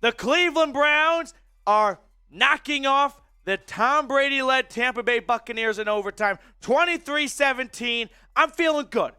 The Cleveland Browns are knocking off the Tom Brady-led Tampa Bay Buccaneers in overtime, 23-17. I'm feeling good.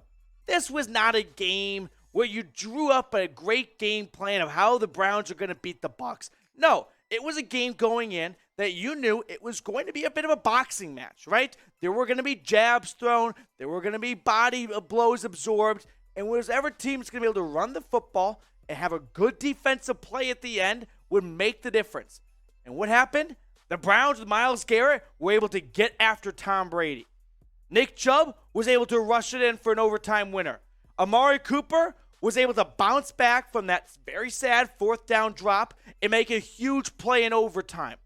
This was not a game where you drew up a great game plan of how the Browns are going to beat the Bucs. No, it was a game going in that you knew it was going to be a bit of a boxing match, right? There were going to be jabs thrown. There were going to be body blows absorbed. And whatever team's going to be able to run the football and have a good defensive play at the end would make the difference. And what happened? The Browns with Myles Garrett were able to get after Tom Brady. Nick Chubb was able to rush it in for an overtime winner. Amari Cooper was able to bounce back from that very sad fourth down drop and make a huge play in overtime.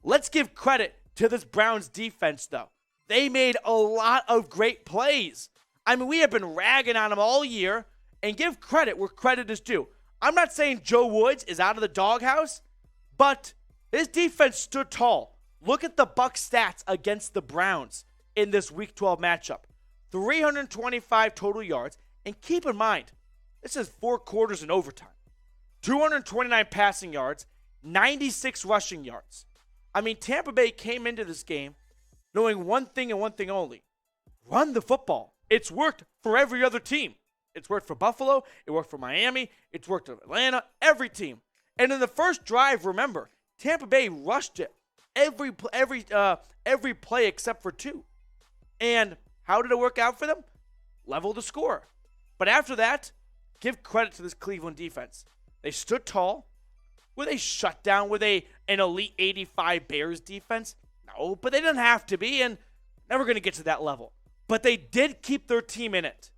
Let's give credit to this Browns defense, though. They made a lot of great plays. I mean, we have been ragging on them all year, and give credit where credit is due. I'm not saying Joe Woods is out of the doghouse, but his defense stood tall. Look at the Bucs stats against the Browns in this Week 12 matchup. 325 total yards, and keep in mind, this is 4 quarters in overtime. 229 passing yards, 96 rushing yards. I mean, Tampa Bay came into this game knowing one thing and one thing only. Run the football. It's worked for every other team. It's worked for Buffalo. It worked for Miami. It's worked for Atlanta. Every team. And in the first drive, remember, Tampa Bay rushed it every play except for 2. And how did it work out for them? Level the score. But after that, give credit to this Cleveland defense. They stood tall. Were they shut down? Were they an elite 85 Bears defense? No, but they didn't have to be, and never going to get to that level. But they did keep their team in it.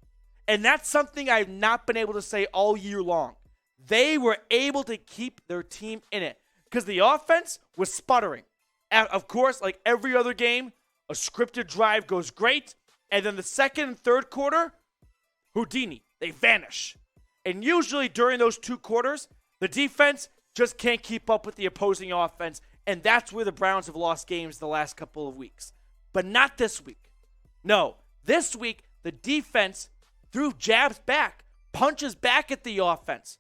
And that's something I've not been able to say all year long. They were able to keep their team in it because the offense was sputtering. Of course, like every other game, a scripted drive goes great, and then the second and third quarter, Houdini, they vanish. And usually during those 2 quarters, the defense just can't keep up with the opposing offense, and that's where the Browns have lost games the last couple of weeks. But not this week. No, this week, the defense threw jabs back, punches back at the offense,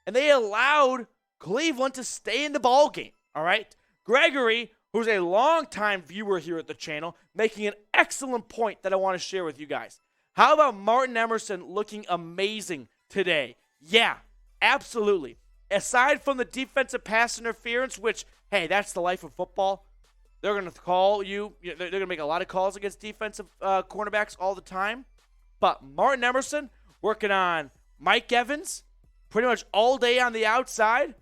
and they allowed Cleveland to stay in the ball game, all right? Gregory, who's a longtime viewer here at the channel, making an excellent point that I want to share with you guys. How about Martin Emerson looking amazing today? Yeah, absolutely. Aside from the defensive pass interference, which, hey, that's the life of football. They're going to call you. They're going to make a lot of calls against defensive cornerbacks all the time. But Martin Emerson working on Mike Evans pretty much all day on the outside.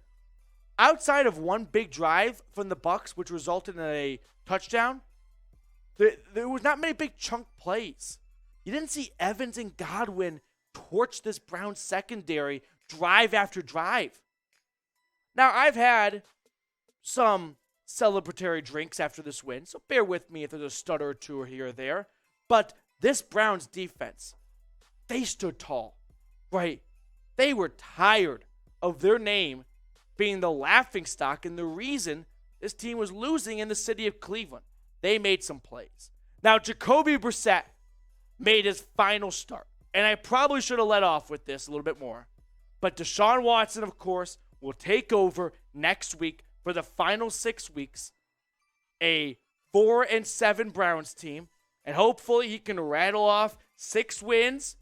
Outside of one big drive from the Bucs, which resulted in a touchdown, there was not many big chunk plays. You didn't see Evans and Godwin torch this Browns secondary drive after drive. Now, I've had some celebratory drinks after this win, so bear with me if there's a stutter or two here or there. But this Browns defense, they stood tall, right? They were tired of their name being the laughingstock and the reason this team was losing in the city of Cleveland. They made some plays. Now, Jacoby Brissett made his final start, and I probably should have let off with this a little bit more. But Deshaun Watson, of course, will take over next week for the final 6 weeks, a 4-7 Browns team, and hopefully he can rattle off 6 wins.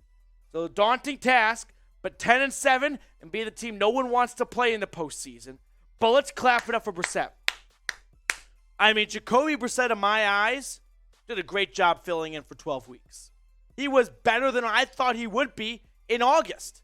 So a daunting task, but 10-7 and be the team no one wants to play in the postseason. But let's clap it up for Brissett. I mean, Jacoby Brissett, in my eyes, did a great job filling in for 12 weeks. He was better than I thought he would be in August.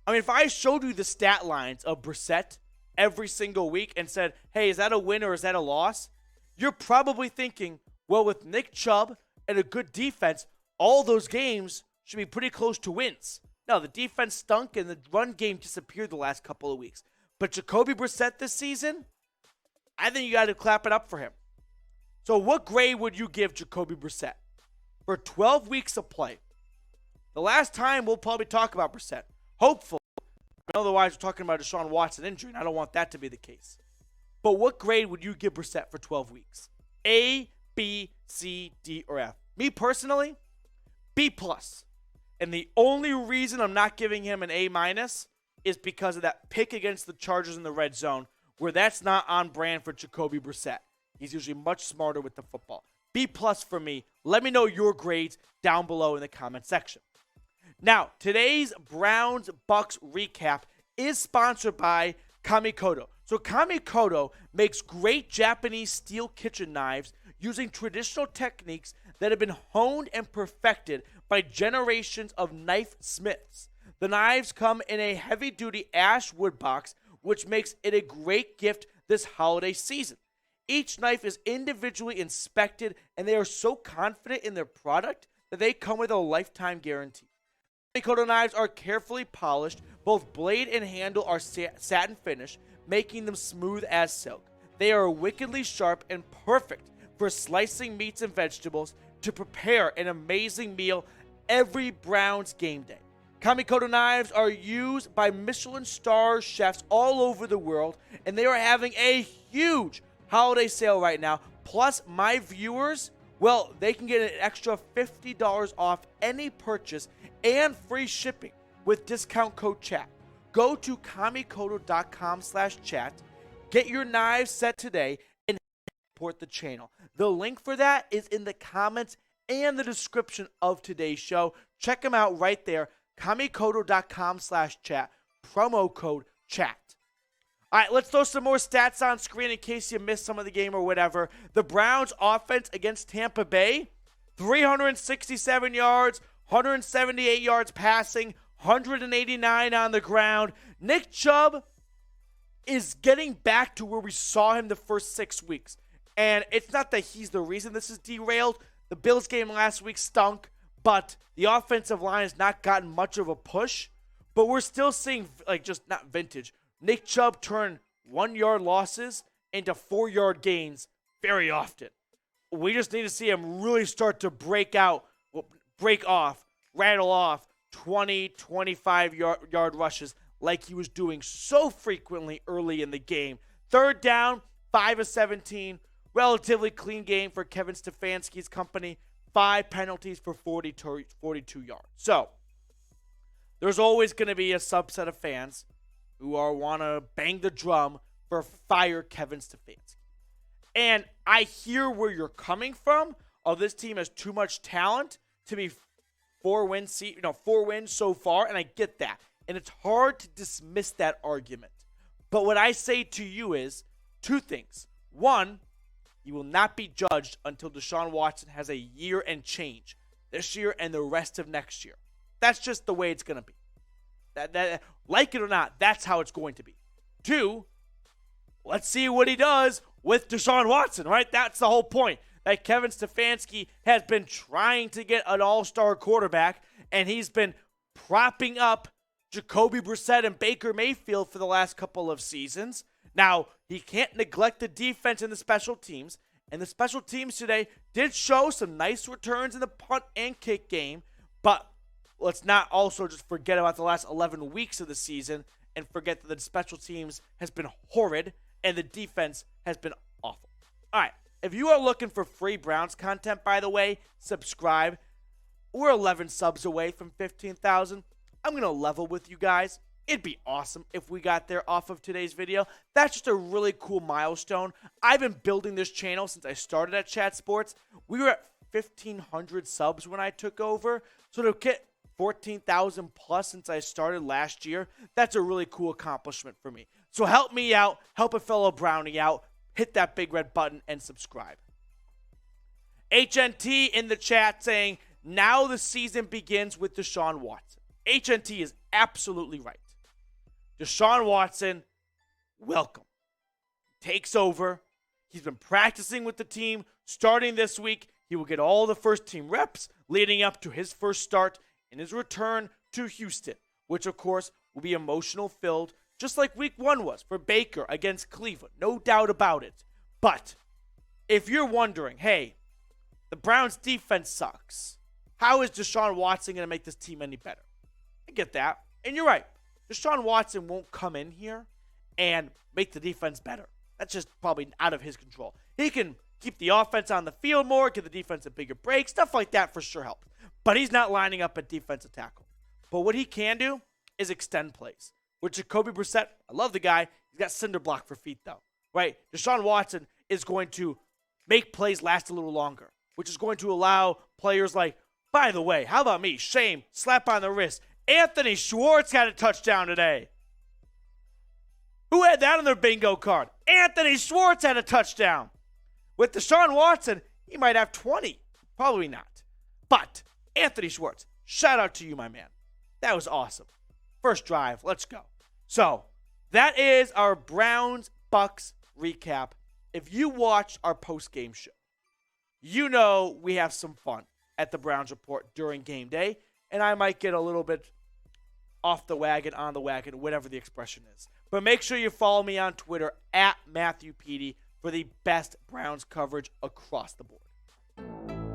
I mean, if I showed you the stat lines of Brissett every single week and said, hey, is that a win or is that a loss? You're probably thinking, well, with Nick Chubb and a good defense, all those games should be pretty close to wins. No, the defense stunk and the run game disappeared the last couple of weeks. But Jacoby Brissett this season, I think you got to clap it up for him. So what grade would you give Jacoby Brissett for 12 weeks of play? The last time we'll probably talk about Brissett. Hopefully. Otherwise, we're talking about a Deshaun Watson injury, and I don't want that to be the case. But what grade would you give Brissett for 12 weeks? A, B, C, D, or F? Me personally, B+. And the only reason I'm not giving him an A- is because of that pick against the Chargers in the red zone where that's not on brand for Jacoby Brissett. He's usually much smarter with the football. B+ for me. Let me know your grades down below in the comment section. Now, today's Browns Bucs recap is sponsored by Kamikoto. So Kamikoto makes great Japanese steel kitchen knives using traditional techniques that have been honed and perfected by generations of knife smiths. The knives come in a heavy-duty ash wood box, which makes it a great gift this holiday season. Each knife is individually inspected, and they are so confident in their product that they come with a lifetime guarantee. Kamikoto knives are carefully polished. Both blade and handle are satin finish, making them smooth as silk. They are wickedly sharp and perfect for slicing meats and vegetables to prepare an amazing meal every Browns game day. Kamikoto knives are used by Michelin star chefs all over the world, and they are having a huge holiday sale right now. Plus, my viewers, well, they can get an extra $50 off any purchase and free shipping with discount code CHAT. Go to kamikoto.com/chat, get your knives set today, and support the channel. The link for that is in the comments and the description of today's show. Check them out right there, kamikoto.com/chat, promo code CHAT. All right, let's throw some more stats on screen in case you missed some of the game or whatever. The Browns offense against Tampa Bay, 367 yards, 178 yards passing, 189 on the ground. Nick Chubb is getting back to where we saw him the first 6 weeks. And it's not that he's the reason this is derailed. The Bills game last week stunk, but the offensive line has not gotten much of a push. But we're still seeing, just not vintage. Nick Chubb turn 1-yard losses into 4-yard gains very often. We just need to see him really start to rattle off 20, 25-yard rushes like he was doing so frequently early in the game. Third down, 5 of 17. Relatively clean game for Kevin Stefanski's company. 5 penalties for 42 yards. So, there's always going to be a subset of fans who want to bang the drum for fire Kevin Stefanski. And I hear where you're coming from. Oh, this team has too much talent to be 4 wins so far, and I get that. And it's hard to dismiss that argument. But what I say to you is 2 things. 1, you will not be judged until Deshaun Watson has a year and change this year and the rest of next year. That's just the way it's going to be. That, like it or not, that's how it's going to be. 2, let's see what he does with Deshaun Watson, right? That's the whole point. That Kevin Stefanski has been trying to get an all-star quarterback, and he's been propping up Jacoby Brissett and Baker Mayfield for the last couple of seasons. Now, he can't neglect the defense and the special teams, and the special teams today did show some nice returns in the punt and kick game, but let's not also just forget about the last 11 weeks of the season and forget that the special teams has been horrid and the defense has been awful. All right, if you are looking for free Browns content, by the way, subscribe. We're 11 subs away from 15,000. I'm going to level with you guys. It'd be awesome if we got there off of today's video. That's just a really cool milestone. I've been building this channel since I started at Chat Sports. We were at 1,500 subs when I took over. So to get 14,000 plus since I started last year, that's a really cool accomplishment for me. So help me out, help a fellow Brownie out, hit that big red button and subscribe. HNT in the chat saying, now the season begins with Deshaun Watson. HNT is absolutely right. Deshaun Watson, welcome. Takes over. He's been practicing with the team starting this week. He will get all the first team reps leading up to his first start in his return to Houston, which of course will be emotional filled, just like week 1 was for Baker against Cleveland. No doubt about it. But if you're wondering, hey, the Browns defense sucks. How is Deshaun Watson going to make this team any better? I get that. And you're right. Deshaun Watson won't come in here and make the defense better. That's just probably out of his control. He can keep the offense on the field more, give the defense a bigger break. Stuff like that for sure helps. But he's not lining up at defensive tackle. But what he can do is extend plays. With Jacoby Brissett, I love the guy. He's He's got cinder block for feet, though, right? Deshaun Watson is going to make plays last a little longer, which is going to allow players like, by the way, how about me? Shame, slap on the wrist. Anthony Schwartz had a touchdown today. Who had that on their bingo card? Anthony Schwartz had a touchdown. With Deshaun Watson, he might have 20. Probably not. But Anthony Schwartz, shout out to you, my man. That was awesome. First drive, let's go. So, that is our Browns Bucs recap. If you watched our post-game show, you know we have some fun at the Browns Report during game day, and I might get a little bit off the wagon, on the wagon, whatever the expression is. But make sure you follow me on Twitter at Matthew Petey for the best Browns coverage across the board.